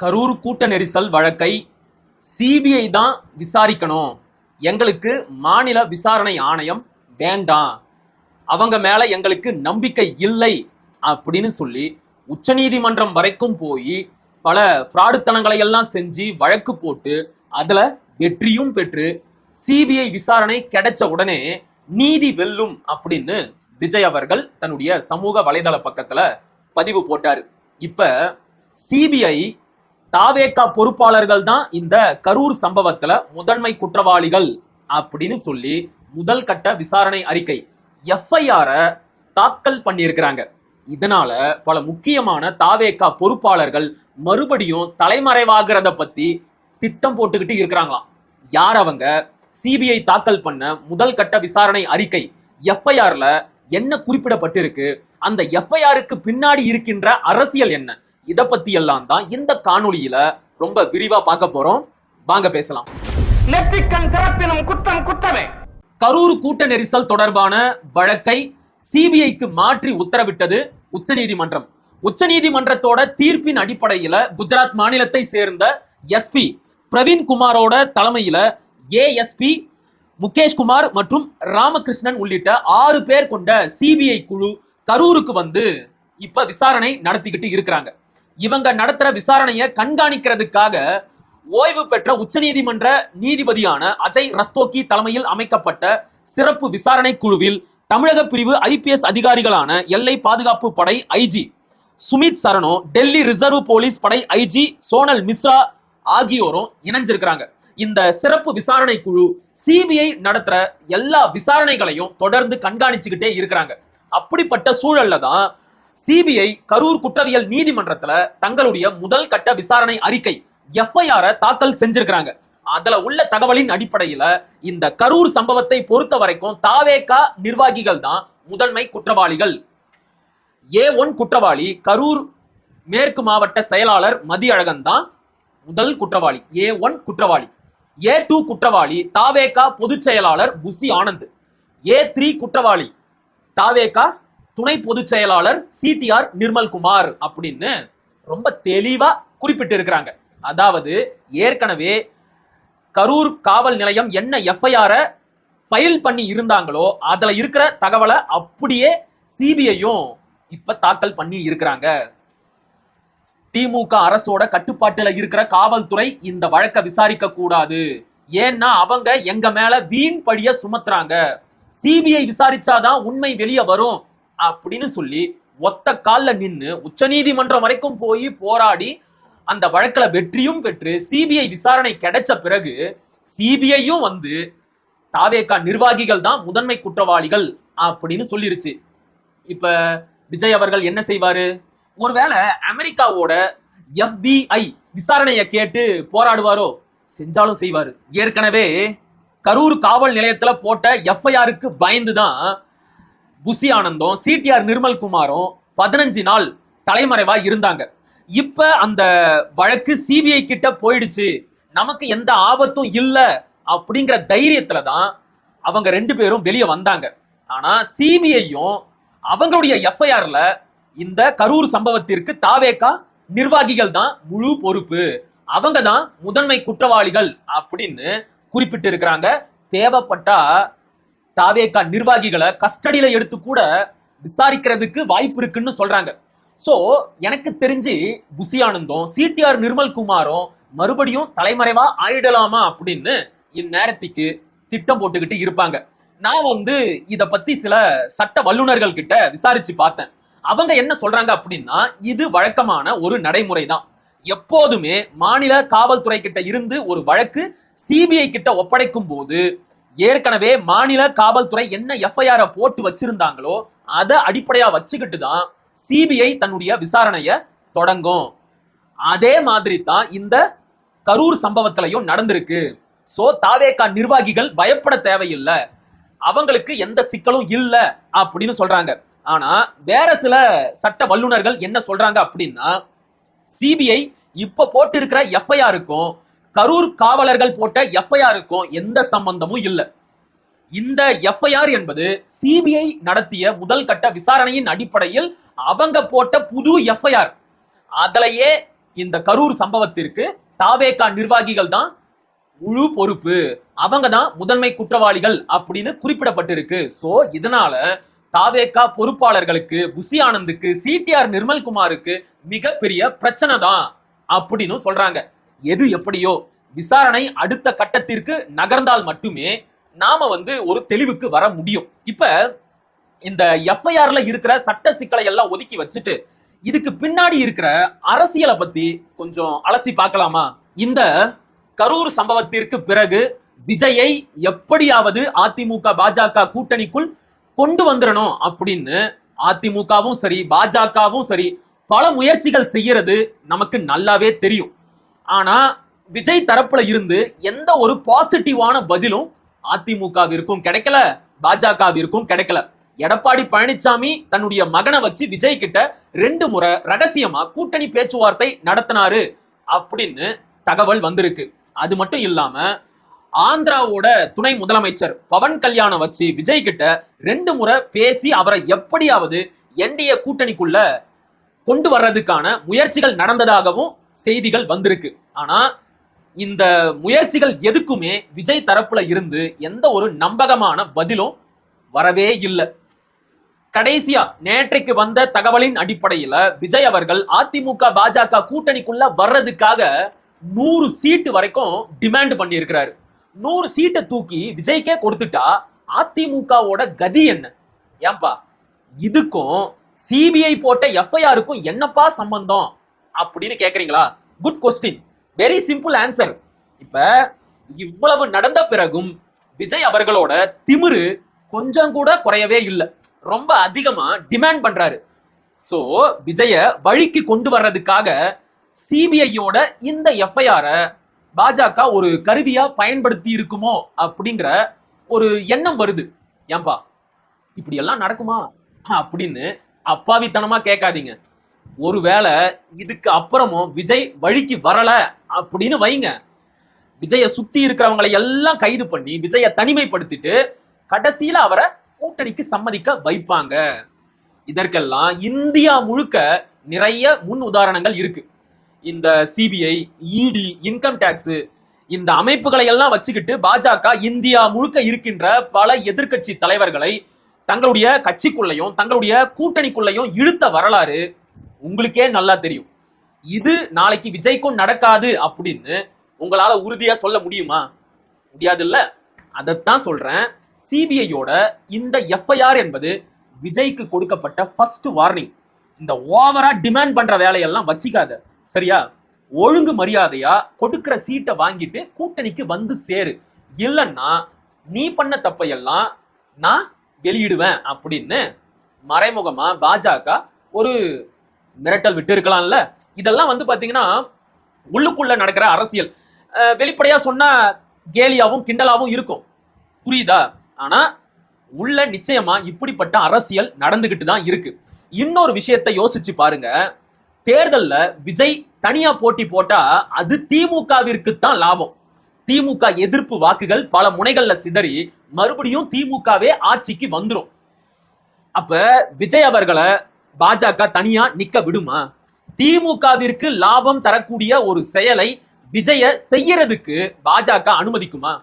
கரூர் கூட்ட நெரிசல் வழக்கை சிபிஐ தான் விசாரிக்கணும். எங்களுக்கு மாநில விசாரணை ஆணையம் வேண்டாம், அவங்க மேல எங்களுக்கு நம்பிக்கை இல்லை அப்படின்னு சொல்லி உச்சநீதிமன்றம் வரைக்கும் போய் பல ஃப்ராடுத்தனங்களை எல்லாம் செஞ்சு வழக்கு போட்டு அதுல வெற்றியும் பெற்று சிபிஐ விசாரணை கிடைச்ச உடனே நீதி வெல்லும் அப்படின்னு விஜய் அவர்கள் தன்னுடைய சமூக வலைதள பக்கத்துல பதிவு போட்டாரு. இப்ப சிபிஐ தாவேகா பொறுப்பாளர்கள் தான் இந்த கரூர் சம்பவத்துல முதன்மை குற்றவாளிகள் அப்படின்னு சொல்லி முதல் கட்ட விசாரணை அறிக்கை எஃப்ஐஆர தாக்கல் பண்ணியிருக்கிறாங்க. இதனால பல முக்கியமான தாவேகா பொறுப்பாளர்கள் மறுபடியும் தலைமறைவாகிறத பத்தி திட்டம் போட்டுக்கிட்டு இருக்கிறாங்களாம். யார் அவங்க? சிபிஐ தாக்கல் பண்ண முதல் கட்ட விசாரணை அறிக்கை எஃப்ஐஆர்ல என்ன குறிப்பிடப்பட்டிருக்கு, அந்த எஃப்ஐஆருக்கு பின்னாடி இருக்கின்ற அரசியல் என்ன, இத பத்தி எல்லாம் தான் இந்த காணொளியில ரொம்ப விரிவா பார்க்க போறோம். வாங்க பேசலாம். கரூர் கூட்ட நெரிசல் தொடர்பான வழக்கை சிபிஐக்கு மாற்றி உத்தரவிட்டது உச்சநீதிமன்றம். உச்சநீதிமன்றத்தோட தீர்ப்பின் அடிப்படையில குஜராத் மாநிலத்தை சேர்ந்த எஸ்பி பிரவீன் குமாரோட தலைமையில ஏஎஸ்பி முகேஷ் குமார் மற்றும் ராமகிருஷ்ணன் உள்ளிட்ட 6 பேர் கொண்ட சிபிஐ குழு கரூருக்கு வந்து இப்ப விசாரணை நடத்திக்கிட்டு இருக்கிறாங்க. இவங்க நடத்துற விசாரணையை கண்காணிக்கிறதுக்காக ஓய்வு பெற்ற உச்சநீதிமன்ற நீதிபதியான அஜய் ரஸ்தோகி தலைமையில் அமைக்கப்பட்ட சிறப்பு விசாரணை குழுவில் தமிழக பிரிவு ஐபிஎஸ் அதிகாரிகளான எல்லை பாதுகாப்பு படை ஐஜி சுமித் சரணோ, டெல்லி ரிசர்வ் போலீஸ் படை ஐஜி சோனல் மிஸ்ரா ஆகியோரும் இணைஞ்சிருக்கிறாங்க. இந்த சிறப்பு விசாரணை குழு சிபிஐ நடத்துற எல்லா விசாரணைகளையும் தொடர்ந்து கண்காணிச்சுக்கிட்டே இருக்கிறாங்க. அப்படிப்பட்ட சூழல்ல தான் சிபிஐ கரூர் குற்றவியல் நீதிமன்றத்துல தங்களுடைய முதல் கட்ட விசாரணை அறிக்கை எஃப்ஐஆர தாக்கல் செஞ்சிருக்கிறாங்க. அதுல உள்ள தகவலின் அடிப்படையில இந்த கரூர் சம்பவத்தை பொறுத்த வரைக்கும் தாவேகா நிர்வாகிகள் தான் முதன்மை குற்றவாளிகள். A1 குற்றவாளி கரூர் மேற்கு மாவட்ட செயலாளர் மதியழகன் தான் முதல் குற்றவாளி, A1 குற்றவாளி. A2 குற்றவாளி தாவேகா பொதுச் செயலாளர் புசி ஆனந்த். A3 குற்றவாளி தாவேகா துணை பொதுச் செயலாளர் சிடிஆர் நிர்மல்குமார் அப்படின்னு ரொம்ப தெளிவா குறிப்பிட்டு இருக்கிறாங்க. அதாவது ஏற்கனவே கரூர் காவல் நிலையம் என்ன எஃப்ஐஆர ஃபைல் பண்ணி இருந்தாங்களோ அதுல இருக்கிற தகவலை அப்படியே சிபிஐயும் இப்ப தாக்கல் பண்ணி இருக்கிறாங்க. திமுக அரசோட கட்டுப்பாட்டுல இருக்கிற காவல்துறை இந்த வழக்கை விசாரிக்க கூடாது, ஏன்னா அவங்க எங்க மேல வீண் பழிய சுமத்துறாங்க, சிபிஐ விசாரிச்சாதான் உண்மை வெளியே வரும் அப்படின்னு சொல்லி ஒத்த கால்ல நின்னு உச்சநீதிமன்றம் வரைக்கும் போய் போராடி அந்த வழக்குல வெற்றியும் பெற்று சிபிஐ விசாரணை கிடைச்ச பிறகு சிபிஐயும் வந்து தாவேகா நிர்வாகிகள் தான் முதன்மை குற்றவாளிகள் அப்படின்னு சொல்லிருச்சு. இப்ப விஜய் அவர்கள் என்ன செய்வாரு? ஒருவேளை அமெரிக்காவோட FBI விசாரணையை கேட்டு போராடுவாரோ? செஞ்சாலும் செய்வாரு. ஏற்கனவே கரூர் காவல் நிலையத்துல போட்ட எஃப்ஐஆருக்கு பயந்துதான் புசி ஆனந்தும் சிடிஆர் நிர்மல்குமாரும் 15 நாள் தலைமறைவா இருந்தாங்க. இப்ப அந்த வழக்கு சிபிஐ கிட்ட போயிடுச்சு, நமக்கு எந்த ஆபத்தும் இல்ல அப்படிங்கிற தைரியத்துல தான் அவங்க 2 பேரும் வெளியே வந்தாங்க. ஆனா சிபிஐயும் அவங்களுடைய எஃப்ஐஆர்ல இந்த கரூர் சம்பவத்திற்கு தாவேகா நிர்வாகிகள் தான் முழு பொறுப்பு, அவங்க தான் முதன்மை குற்றவாளிகள் அப்படின்னு குறிப்பிட்டு இருக்கிறாங்க. தேவைப்பட்டா தாவேகா நிர்வாகிகளை கஸ்டடியில எடுத்து கூட விசாரிக்கிறதுக்கு வாய்ப்பு இருக்குன்னு சொல்றாங்க. சோ எனக்கு தெரிஞ்சு புசி ஆனந்தும் சிடிஆர் நிர்மல்குமாரும் மறுபடியும் தலைமறைவா ஆயிடலாமா அப்படின்னு இந்நேரத்துக்கு திட்டம் போட்டுக்கிட்டு இருப்பாங்க. நான் வந்து இத பத்தி சில சட்ட வல்லுநர்கள் கிட்ட விசாரிச்சு பார்த்தேன். அவங்க என்ன சொல்றாங்க அப்படின்னா, இது வழக்கமான ஒரு நடைமுறை தான். எப்போதுமே மாநில காவல்துறை கிட்ட இருந்து ஒரு வழக்கு சிபிஐ கிட்ட ஒப்படைக்கும் போது ஏற்கனவே மாநில காவல்துறை என்ன எஃப்ஐஆர போட்டு வச்சிருந்தாங்களோ அதை அடிப்படையா வச்சுக்கிட்டு தான் சிபிஐ தன்னுடைய விசாரணையை தொடங்கும். அதே மாதிரி தான் இந்த கரூர் சம்பவத்திலையும் நடந்திருக்கு. சோ தாவேகா நிர்வாகிகள் பயப்பட தேவையில்லை, அவங்களுக்கு எந்த சிக்கலும் இல்ல அப்படின்னு சொல்றாங்க. ஆனா வேற சில சட்ட வல்லுநர்கள் என்ன சொல்றாங்க அப்படின்னா, சிபிஐ இப்ப போட்டு இருக்கிற எஃப்ஐஆருக்கும் கரூர் காவலர்கள் போட்ட எஃப்ஐஆருக்கும் எந்த சம்பந்தமும் இல்லை. இந்த எஃப்ஐஆர் என்பது சிபிஐ நடத்திய முதல் கட்ட விசாரணையின் அடிப்படையில் அவங்க போட்ட புது எஃப்ஐஆர். அதுலயே இந்த கரூர் சம்பவத்திற்கு தாவேகா நிர்வாகிகள் தான் முழு பொறுப்பு, அவங்க தான் முதன்மை குற்றவாளிகள் அப்படின்னு குறிப்பிடப்பட்டிருக்கு. சோ இதனால தாவேகா பொறுப்பாளர்களுக்கு, புசி ஆனந்துக்கு, சிடிஆர் நிர்மல்குமாருக்கு மிகப்பெரிய பிரச்சனை தான் அப்படின்னு சொல்றாங்க. எது எப்படியோ விசாரணை அடுத்த கட்டத்திற்கு நகர்ந்தால் மட்டுமே நாம ஒரு தெளிவுக்கு வர முடியும். இப்ப இந்த எஃப்ஐஆர்ல இருக்கிற சட்ட சிக்கலை எல்லாம் ஒதுக்கி வச்சுட்டு இதுக்கு பின்னாடி இருக்கிற அரசியலை பத்தி கொஞ்சம் அலசி பார்க்கலாமா? இந்த கரூர் சம்பவத்திற்கு பிறகு விஜயை எப்படியாவது அதிமுக பாஜக கூட்டணிக்குள் கொண்டு வந்துடணும் அப்படின்னு அதிமுகவும் சரி பாஜகவும் சரி பல முயற்சிகள் செய்யறது நமக்கு நல்லாவே தெரியும். ஆனா விஜய் தரப்புல இருந்து எந்த ஒரு பாசிட்டிவான பதிலும் அதிமுகவிற்கும் கிடைக்கல, பாஜகவிற்கும் கிடைக்கல. எடப்பாடி பழனிசாமி தன்னுடைய மகனை வச்சு விஜய் கிட்ட 2 முறை ரகசியமா கூட்டணி பேச்சுவார்த்தை நடத்தினாரு அப்படின்னு தகவல் வந்திருக்கு. அது மட்டும் இல்லாம ஆந்திராவோட துணை முதலமைச்சர் பவன் கல்யாணம் வச்சு விஜய் கிட்ட 2 முறை பேசி அவரை எப்படியாவது என்டிஏ கூட்டணிக்குள்ள கொண்டு வர்றதுக்கான முயற்சிகள் நடந்ததாகவும் செய்திகள் வந்திருக்கு. ஆனா இந்த முயற்சிகள் எதுக்குமே விஜய் தரப்புல இருந்து எந்த ஒரு நம்பகமான பதிலும் வரவே இல்லை. கடைசியா நேற்றைக்கு வந்த தகவலின் அடிப்படையில விஜய் அவர்கள் அதிமுக பாஜக கூட்டணிக்குள்ள வர்றதுக்காக 100 சீட்டு வரைக்கும் டிமாண்ட் பண்ணி இருக்கிறாரு. 100 சீட்டை தூக்கி விஜய்க்கே கொடுத்துட்டா அதிமுகவோட கதி என்ன? ஏன்பா இதுக்கும் சிபிஐ போட்ட எஃப்ஐஆருக்கும் என்னப்பா சம்பந்தம் அப்படின்னு கேக்குறீங்களா? Good question, very simple answer. இப்ப இவ்வளவு நடந்த பிறகும் விஜய் அவர்களோட திமிரு கொஞ்சம் கூட குறையவே இல்லை, ரொம்ப அதிகமா டிமாண்ட் பண்றாரு. சோ விஜய வழிக்கு கொண்டு வர்றதுக்காக சிபிஐயோட இந்த எஃப்ஐஆர பாஜக ஒரு கருவியா பயன்படுத்தி இருக்குமோ அப்படிங்கிற ஒரு எண்ணம் வருது. ஏன்பா இப்படி எல்லாம் நடக்குமா அப்படின்னு அப்பாவித்தனமா கேட்காதீங்க. ஒருவேளை இதுக்கு அப்புறமும் விஜய் வழிக்கு வரல அப்படின்னு வைங்க, விஜய சுத்தி இருக்கிறவங்களை எல்லாம் கைது பண்ணி விஜய தனிமைப்படுத்திட்டு கடைசியில அவரை கூட்டணிக்கு சம்மதிக்க வைப்பாங்க. இதற்கெல்லாம் இந்தியா முழுக்க நிறைய முன் உதாரணங்கள் இருக்கு. இந்த சிபிஐ, இடி, இன்கம் டாக்ஸ் இந்த அமைப்புகளை எல்லாம் வச்சுக்கிட்டு பாஜக இந்தியா முழுக்க இருக்கின்ற பல எதிர்கட்சி தலைவர்களை தங்களுடைய கட்சிக்குள்ளையும் தங்களுடைய கூட்டணிக்குள்ளையும் இழுத்த வரலாறு உங்களுக்கே நல்லா தெரியும். இது நாளைக்கு விஜய்க்கும் நடக்காது அப்படின்னு உங்களால உறுதியா சொல்ல முடியுமா? முடியாது இல்ல. அதைத்தான் சொல்றேன். சிபிஐயோட இந்த எஃப்ஐஆர் என்பது விஜய்க்கு கொடுக்கப்பட்ட ஃபர்ஸ்ட் வார்னிங். இந்த ஓவரா டிமாண்ட் பண்ற வேலையெல்லாம் வச்சிக்காத, சரியா? ஒழுங்கு மரியாதையா கொடுக்கிற சீட்டை வாங்கிட்டு கூட்டணிக்கு வந்து சேரு, இல்லைன்னா நீ பண்ண தப்பையெல்லாம் நான் வெளியிடுவேன் அப்படின்னு மறைமுகமா பாஜக ஒரு மிரட்டல் விட்டு இருக்கலாம்ல. இதெல்லாம் பாத்தீங்கன்னா உள்ளுக்குள்ள நடக்கிற அரசியல். வெளிப்படையா சொன்னா கேலியாவும் கிண்டலாவும் இருக்கும், புரியுதா? ஆனா உள்ள நிச்சயமா இப்படிப்பட்ட அரசியல் நடந்துகிட்டு தான் இருக்கு. இன்னொரு விஷயத்தை யோசிச்சு பாருங்க. தேர்தல்ல விஜய் தனியா போட்டி போட்டா அது திமுகவிற்கு தான் லாபம். திமுக எதிர்ப்பு வாக்குகள் பல முனைகள்ல சிதறி மறுபடியும் திமுகவே ஆட்சிக்கு வந்துடும். அப்ப விஜய் அவர்களை பாஜக தனியா நிக்க விடுமா? திமுகவிற்கு லாபம் தரக்கூடிய ஒரு செயலை விஜய செய்யறதுக்கு பாஜக அனுமதிக்குமா?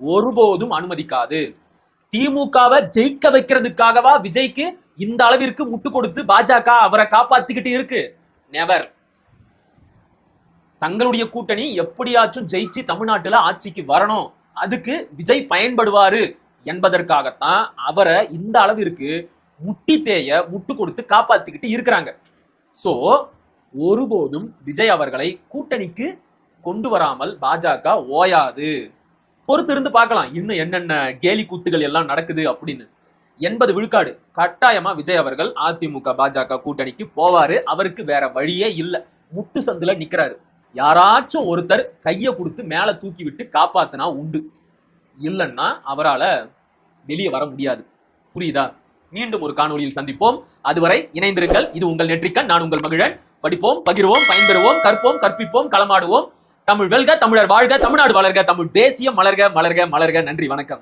ஒருபோதும் அனுமதிக்காது. திமுகவை ஜெயிக்க வைக்கிறதுக்காகவா விஜய்க்கு இந்த அளவிற்கு முட்டு கொடுத்து பாஜக அவரை காப்பாத்திக்கிட்டு இருக்கு? நெவர். தங்களுடைய கூட்டணி எப்படியாச்சும் ஜெயிச்சு தமிழ்நாட்டுல ஆட்சிக்கு வரணும், அதுக்கு விஜய் பயன்படுவாரு என்பதற்காகத்தான் அவரை இந்த அளவிற்கு முட்டு கொடுத்து காப்பாத்திக்கிட்டு இருக்கிறாங்க. சோ ஒருபோதும் விஜய் அவர்களை கூட்டணிக்கு கொண்டு வராமல் பாஜக ஓயாது. பொறுத்திருந்து பார்க்கலாம் இன்னும் என்னென்ன கேலி கூத்துகள் எல்லாம் நடக்குது அப்படின்னு. 80 விழுக்காடு கட்டாயமா விஜய் அவர்கள் அதிமுக பாஜக கூட்டணிக்கு போவாரு. அவருக்கு வேற வழியே இல்லை. முட்டு சந்துல நிக்கிறாரு. யாராச்சும் ஒருத்தர் கையை கொடுத்து மேல தூக்கி விட்டு காப்பாத்தினா உண்டு, இல்லைன்னா அவரால வெளியே வர முடியாது. புரியுதா? மீண்டும் ஒரு காணொலியில் சந்திப்போம். அதுவரை இணைந்திருங்கள். இது உங்கள் நெற்றிக்கண். நான் உங்கள் மகிழன். படிப்போம், பகிர்வோம், பயன்பெறுவோம், கற்போம், கற்பிப்போம், களமாடுவோம். தமிழ் வெல்க, தமிழர் வாழ்க, தமிழ்நாடு வளர்க, தமிழ் தேசியம் மலர்க மலர்க மலர்க. நன்றி, வணக்கம்.